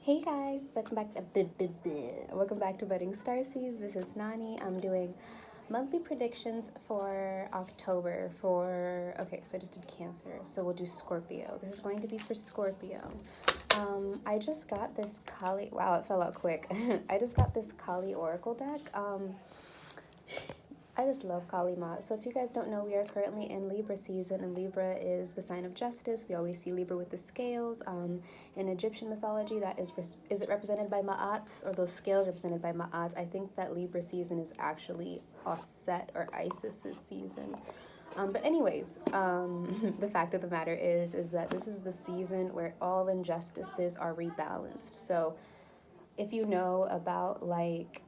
Hey guys, welcome back to BuddingStarseeds. This is Nani. I'm doing monthly predictions for October so I just did Cancer, so we'll do Scorpio. This is going to be for Scorpio. I just got this Kali, wow, it fell out quick. I just got this Kali Oracle deck. I just love Kali Ma. So if you guys don't know, we are currently in Libra season, and Libra is the sign of justice. We always see Libra with the scales. In Egyptian mythology, that is it represented by Ma'at, or those scales represented by Ma'at? I think that Libra season is actually Osset or Isis's season. But anyways, the fact of the matter is that this is the season where all injustices are rebalanced. So if you know about like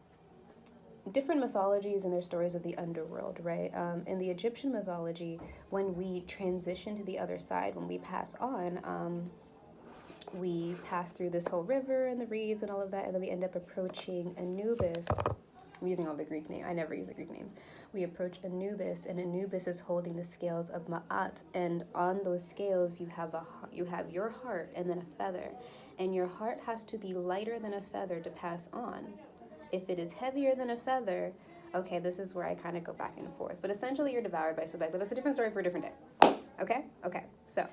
different mythologies and their stories of the underworld, right? In the Egyptian mythology, when we transition to the other side, when we pass on, we pass through this whole river and the reeds and all of that, and then we end up approaching Anubis. I'm using all the Greek names. I never use the Greek names. We approach Anubis, and Anubis is holding the scales of Ma'at, and on those scales you have your heart and then a feather, and your heart has to be lighter than a feather to pass on. If it is heavier than a feather, okay, this is where I kind of go back and forth. But essentially, you're devoured by subject, but that's a different story for a different day. Okay. So,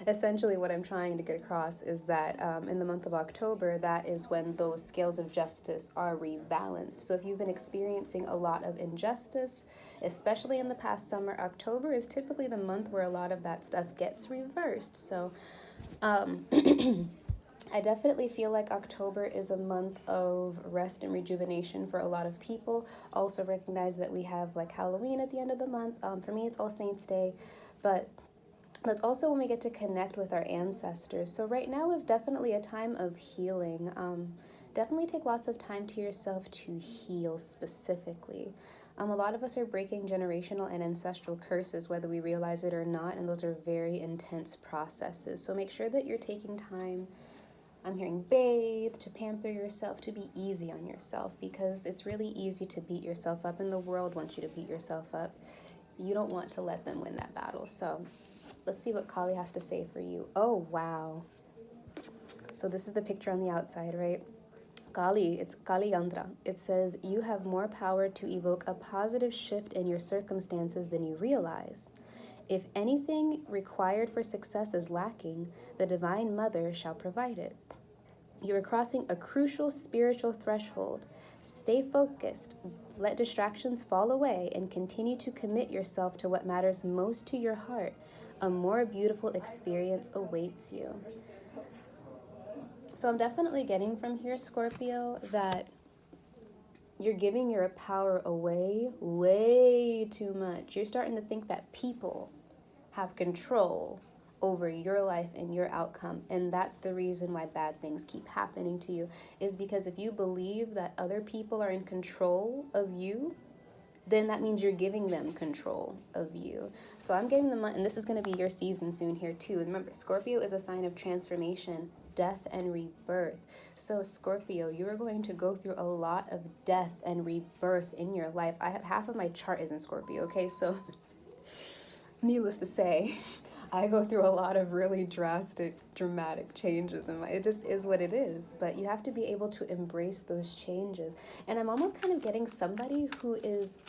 essentially, what I'm trying to get across is that in the month of October, that is when those scales of justice are rebalanced. So, if you've been experiencing a lot of injustice, especially in the past summer, October is typically the month where a lot of that stuff gets reversed. So, I definitely feel like October is a month of rest and rejuvenation for a lot of people. Also recognize that we have like Halloween at the end of the month. For me, it's All Saints Day, but that's also when we get to connect with our ancestors. So right now is definitely a time of healing. Definitely take lots of time to yourself to heal specifically. A lot of us are breaking generational and ancestral curses, whether we realize it or not, and those are very intense processes. So make sure that you're taking time, I'm hearing bathe, to pamper yourself, to be easy on yourself, because it's really easy to beat yourself up, and the world wants you to beat yourself up. You don't want to let them win that battle. So let's see what Kali has to say for you. Oh, wow. So this is the picture on the outside, right? Kali, it's Kali Yantra. It says, you have more power to evoke a positive shift in your circumstances than you realize. If anything required for success is lacking, the Divine Mother shall provide it. You are crossing a crucial spiritual threshold. Stay focused, let distractions fall away, and continue to commit yourself to what matters most to your heart. A more beautiful experience awaits you. So I'm definitely getting from here, Scorpio, that you're giving your power away way too much. You're starting to think that people have control over your life and your outcome, and that's the reason why bad things keep happening to you, is because if you believe that other people are in control of you, then that means you're giving them control of you. So I'm getting them, and this is going to be your season soon here too. And remember, Scorpio is a sign of transformation, death, and rebirth. So Scorpio, you are going to go through a lot of death and rebirth in your life. I have half of my chart is in Scorpio, okay? So needless to say, I go through a lot of really drastic, dramatic changes in my, it just is what it is. But you have to be able to embrace those changes. And I'm almost kind of getting somebody who is,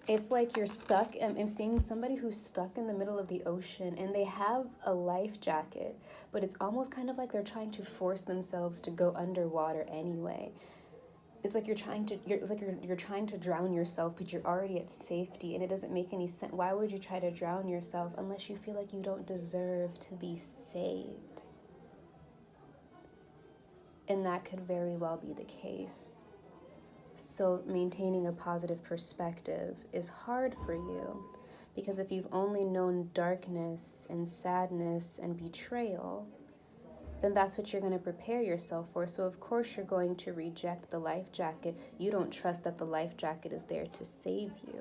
it's like you're stuck. I'm seeing somebody who's stuck in the middle of the ocean, and they have a life jacket, but it's almost kind of like they're trying to force themselves to go underwater anyway. It's like you're trying to drown yourself, but you're already at safety, and it doesn't make any sense. Why would you try to drown yourself unless you feel like you don't deserve to be saved? And that could very well be the case. So maintaining a positive perspective is hard for you, because if you've only known darkness and sadness and betrayal, then that's what you're going to prepare yourself for. So of course you're going to reject the life jacket. You don't trust that the life jacket is there to save you.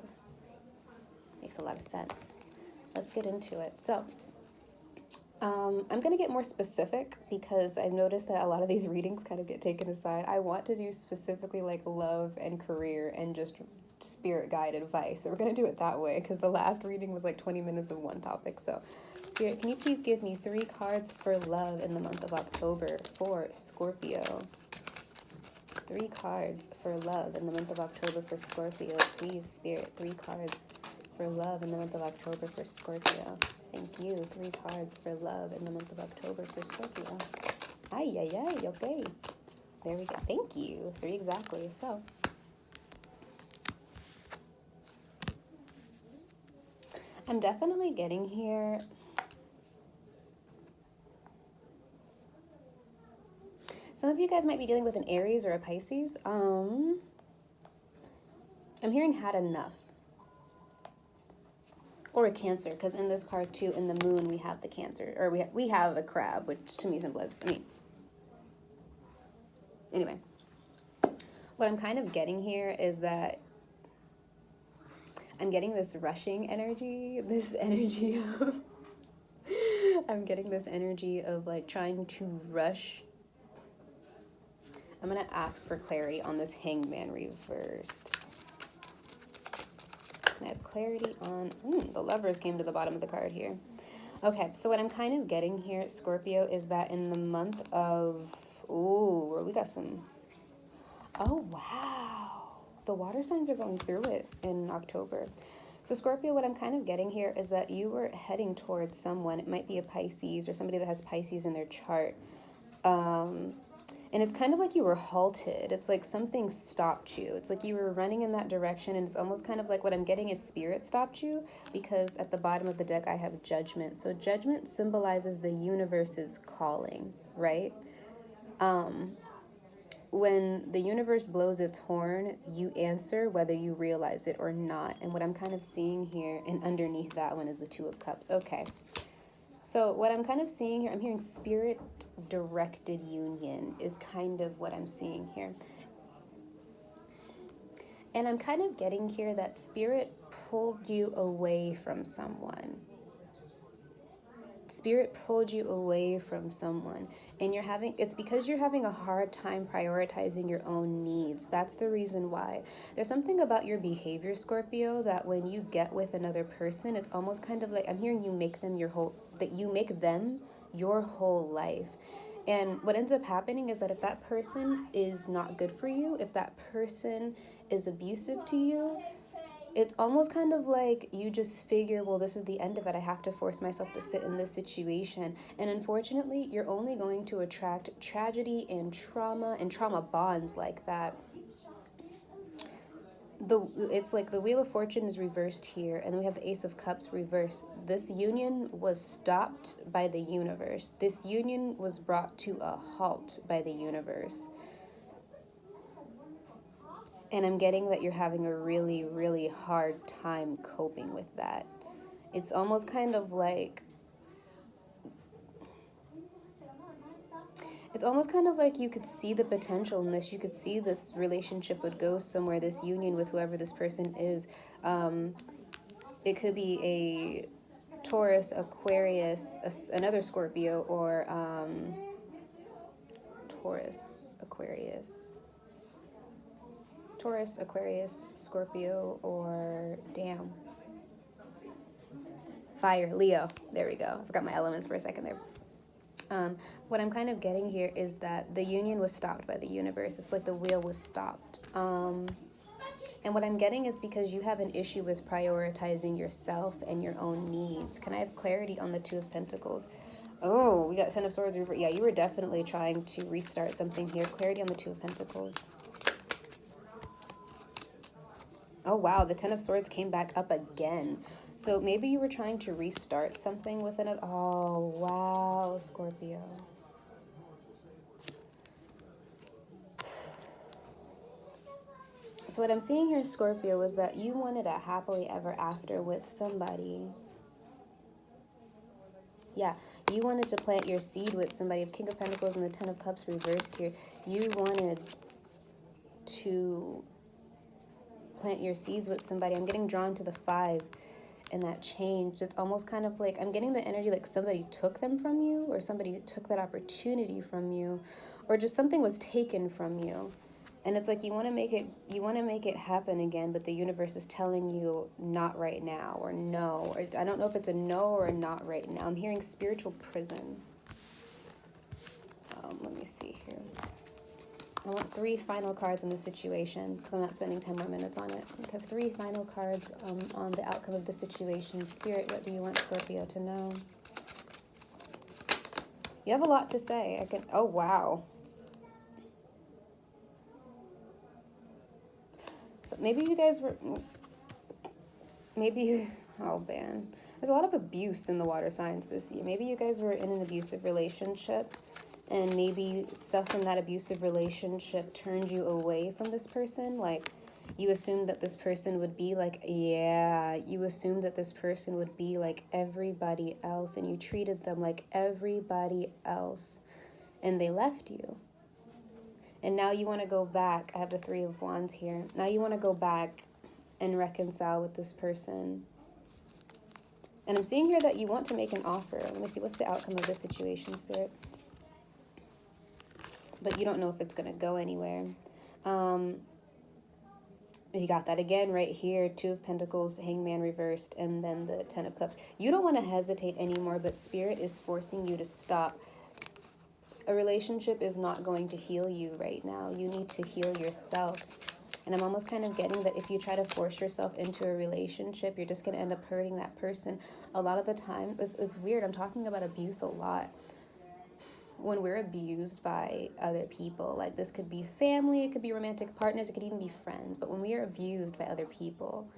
Makes a lot of sense. Let's get into it. So I'm going to get more specific, because I've noticed that a lot of these readings kind of get taken aside. I want to do specifically like love and career and just spirit guide advice. So we're going to do it that way, because the last reading was like 20 minutes of one topic. So Spirit, can you please give me 3 cards for love in the month of October for Scorpio? 3 cards for love in the month of October for Scorpio. Please, Spirit, 3 cards for love in the month of October for Scorpio. Thank you. 3 cards for love in the month of October for Scorpio. Ay, ay, ay, okay. There we go. Thank you. 3 exactly. So, I'm definitely getting here. Some of you guys might be dealing with an Aries or a Pisces. I'm hearing had enough. Or a Cancer, because in this card too, in the moon, we have the Cancer. Or we have a crab, which to me symbolizes, anyway. What I'm kind of getting here is that I'm getting this rushing energy, this energy of, I'm getting this energy of like trying to rush. I'm going to ask for clarity on this Hanged Man reversed. Can I have clarity on, the Lovers came to the bottom of the card here. Okay, so what I'm kind of getting here, Scorpio, is that in the month of, we got some, oh, wow. The water signs are going through it in October. So Scorpio, what I'm kind of getting here is that you were heading towards someone. It might be a Pisces or somebody that has Pisces in their chart. And it's kind of like you were halted. It's like something stopped you. It's like you were running in that direction, and it's almost kind of like what I'm getting is Spirit stopped you, because at the bottom of the deck I have Judgment. So Judgment symbolizes the universe's calling, right? When the universe blows its horn, you answer whether you realize it or not. And what I'm kind of seeing here, and underneath that one is the 2 of Cups. Okay. So what I'm kind of seeing here, I'm hearing Spirit-directed union is kind of what I'm seeing here. And I'm kind of getting here that Spirit pulled you away from someone. Spirit pulled you away from someone, and it's because you're having a hard time prioritizing your own needs. That's the reason why. There's something about your behavior, Scorpio, that when you get with another person, it's almost kind of like, I'm hearing you make them you make them your whole life. And what ends up happening is that if that person is not good for you, if that person is abusive to you, it's almost kind of like you just figure, well, this is the end of it. I have to force myself to sit in this situation. And unfortunately, you're only going to attract tragedy and trauma bonds like that. It's like the Wheel of Fortune is reversed here, and then we have the Ace of Cups reversed. This union was stopped by the universe. This union was brought to a halt by the universe. And I'm getting that you're having a really, really hard time coping with that. It's almost kind of like, you could see the potential in this. You could see this relationship would go somewhere, this union with whoever this person is. It could be a Taurus, Aquarius, another Scorpio, or Taurus, Aquarius, Scorpio, or Fire, Leo. There we go. I forgot my elements for a second there. What I'm kind of getting here is that the union was stopped by the universe. It's like the wheel was stopped. And what I'm getting is because you have an issue with prioritizing yourself and your own needs. Can I have clarity on the 2 of Pentacles? Oh, we got 10 of Swords. Yeah, you were definitely trying to restart something here. Clarity on the 2 of Pentacles. Oh, wow, the 10 of Swords came back up again. So maybe you were trying to restart something with another. Oh, wow, Scorpio. So what I'm seeing here, Scorpio, is that you wanted a happily ever after with somebody. Yeah, you wanted to plant your seed with somebody. King of Pentacles and the 10 of Cups reversed here. You wanted to plant your seeds with somebody. I'm getting drawn to the 5, and that changed. It's almost kind of like, I'm getting the energy like somebody took them from you, or somebody took that opportunity from you, or just something was taken from you. And it's like you want to make it happen again, but the universe is telling you not right now, or no, or I don't know if it's a no or a not right now. I'm hearing spiritual prison. Let me see here. I want 3 final cards in the situation because I'm not spending 10 more minutes on it. I have 3 final cards on the outcome of the situation. Spirit, what do you want Scorpio to know? You have a lot to say. Oh, wow. So maybe you guys were, oh man. There's a lot of abuse in the water signs this year. Maybe you guys were in an abusive relationship, and maybe stuff from that abusive relationship turned you away from this person. Like, you assumed that this person would be like, you assumed that this person would be like everybody else, and you treated them like everybody else, and they left you. And now you want to go back. I have the 3 of Wands here. Now you want to go back and reconcile with this person. And I'm seeing here that you want to make an offer. Let me see, what's the outcome of this situation, Spirit? But you don't know if it's going to go anywhere. You got that again right here. 2 of Pentacles, Hangman reversed, and then the 10 of Cups. You don't want to hesitate anymore, but Spirit is forcing you to stop. A relationship is not going to heal you right now. You need to heal yourself. And I'm almost kind of getting that if you try to force yourself into a relationship, you're just going to end up hurting that person. A lot of the times, it's weird. I'm talking about abuse a lot. When we're abused by other people, like this could be family, it could be romantic partners, it could even be friends. But when we are abused by other people,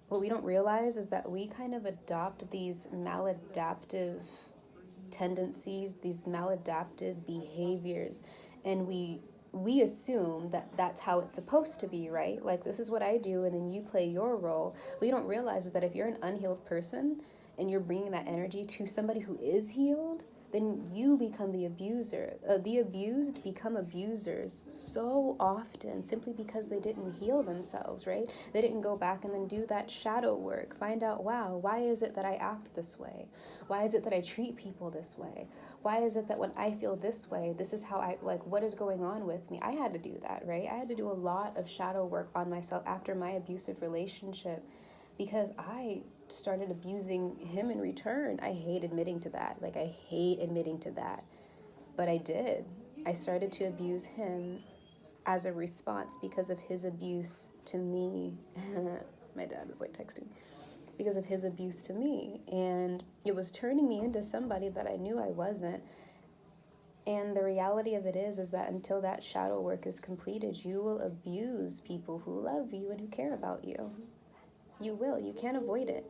what we don't realize is that we kind of adopt these maladaptive tendencies, these maladaptive behaviors, and we assume that that's how it's supposed to be, right? Like, this is what I do, and then you play your role. What you don't realize is that if you're an unhealed person and you're bringing that energy to somebody who is healed, then you become the abuser. The abused become abusers so often simply because they didn't heal themselves, right? They didn't go back and then do that shadow work. Find out, wow, why is it that I act this way? Why is it that I treat people this way? Why is it that when I feel this way, this is how I, like, what is going on with me? I had to do that, right? I had to do a lot of shadow work on myself after my abusive relationship because I started abusing him in return. I hate admitting to that. Like, I hate admitting to that. But I did. I started to abuse him as a response because of his abuse to me. My dad is like texting. Because of his abuse to me. And it was turning me into somebody that I knew I wasn't. And the reality of it is that until that shadow work is completed, you will abuse people who love you and who care about you. You will. You can't avoid it.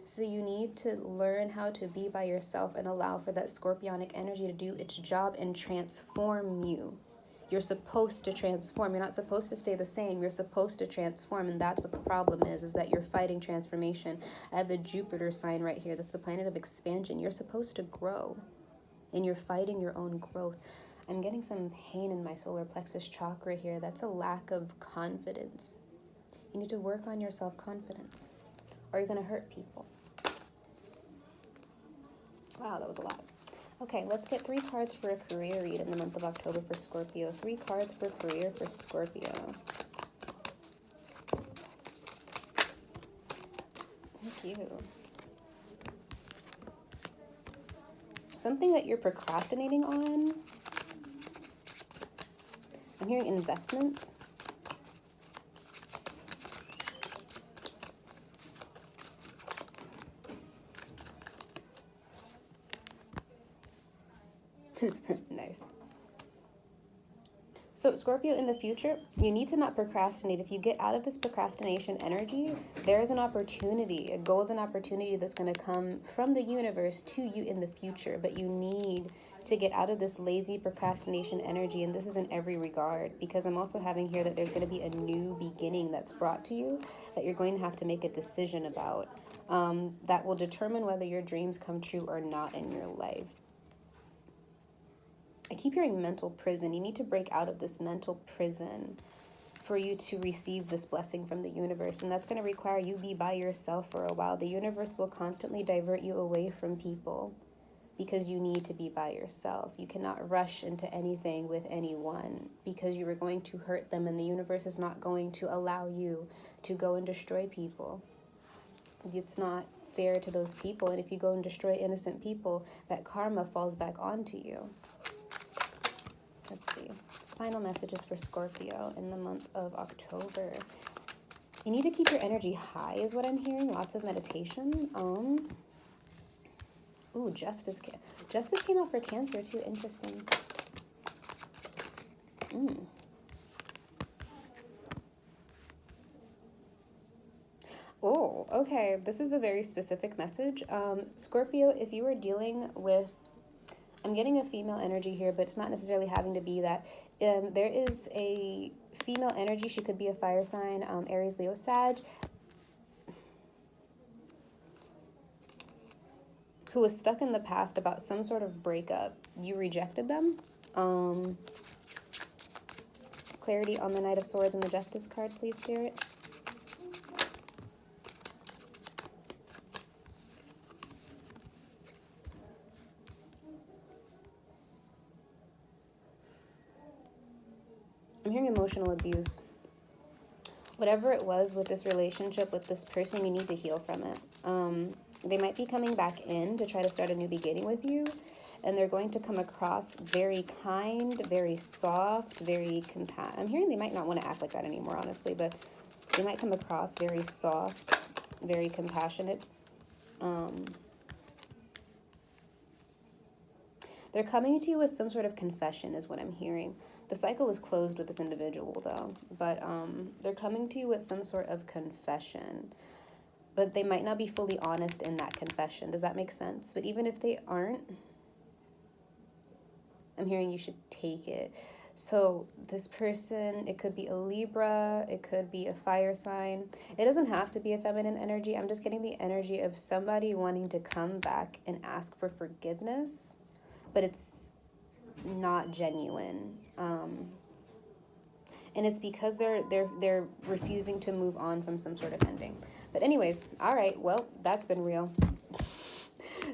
So you need to learn how to be by yourself and allow for that scorpionic energy to do its job and transform you. You're supposed to transform. You're not supposed to stay the same. You're supposed to transform, and that's what the problem is that you're fighting transformation. I have the Jupiter sign right here. That's the planet of expansion. You're supposed to grow, and you're fighting your own growth. I'm getting some pain in my solar plexus chakra here. That's a lack of confidence. You need to work on your self-confidence, or you're going to hurt people. Wow, that was a lot. Okay, let's get 3 cards for a career read in the month of October for Scorpio. 3 cards for career for Scorpio. Thank you. Something that you're procrastinating on. I'm hearing investments. Nice. So Scorpio, in the future, you need to not procrastinate. If you get out of this procrastination energy, there's an opportunity, a golden opportunity that's going to come from the universe to you in the future. But you need to get out of this lazy procrastination energy. And this is in every regard, because I'm also having here that there's going to be a new beginning that's brought to you that you're going to have to make a decision about that will determine whether your dreams come true or not in your life. I keep hearing mental prison. You need to break out of this mental prison for you to receive this blessing from the universe. And that's going to require you be by yourself for a while. The universe will constantly divert you away from people. because you need to be by yourself. You cannot rush into anything with anyone because you are going to hurt them, and the universe is not going to allow you to go and destroy people. It's not fair to those people, and if you go and destroy innocent people, that karma falls back onto you. Let's see. Final messages for Scorpio in the month of October. You need to keep your energy high is what I'm hearing. Lots of meditation. Ooh, Justice came out for Cancer too. Interesting. Oh, okay. This is a very specific message. Scorpio, if you are dealing with, I'm getting a female energy here, but it's not necessarily having to be that. There is a female energy. She could be a fire sign, Aries, Leo, Sag, who was stuck in the past about some sort of breakup. You rejected them. Clarity on the Knight of Swords and the Justice card, please, Spirit. I'm hearing emotional abuse. Whatever it was with this relationship, with this person, you need to heal from it. They might be coming back in to try to start a new beginning with you, and they're going to come across very kind, very soft, very I'm hearing they might not want to act like that anymore, honestly, but they might come across very soft, very compassionate. They're coming to you with some sort of confession is what I'm hearing. The cycle is closed with this individual, though, but they're coming to you with some sort of confession, but they might not be fully honest in that confession. Does that make sense? But even if they aren't, I'm hearing you should take it. So this person, it could be a Libra, it could be a fire sign. It doesn't have to be a feminine energy. I'm just getting the energy of somebody wanting to come back and ask for forgiveness, but it's not genuine. And it's because they're refusing to move on from some sort of ending. But anyways, all right, well, that's been real.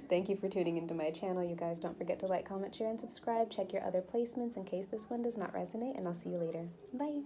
Thank you for tuning into my channel. You guys don't forget to like, comment, share, and subscribe. Check your other placements in case this one does not resonate, and I'll see you later. Bye.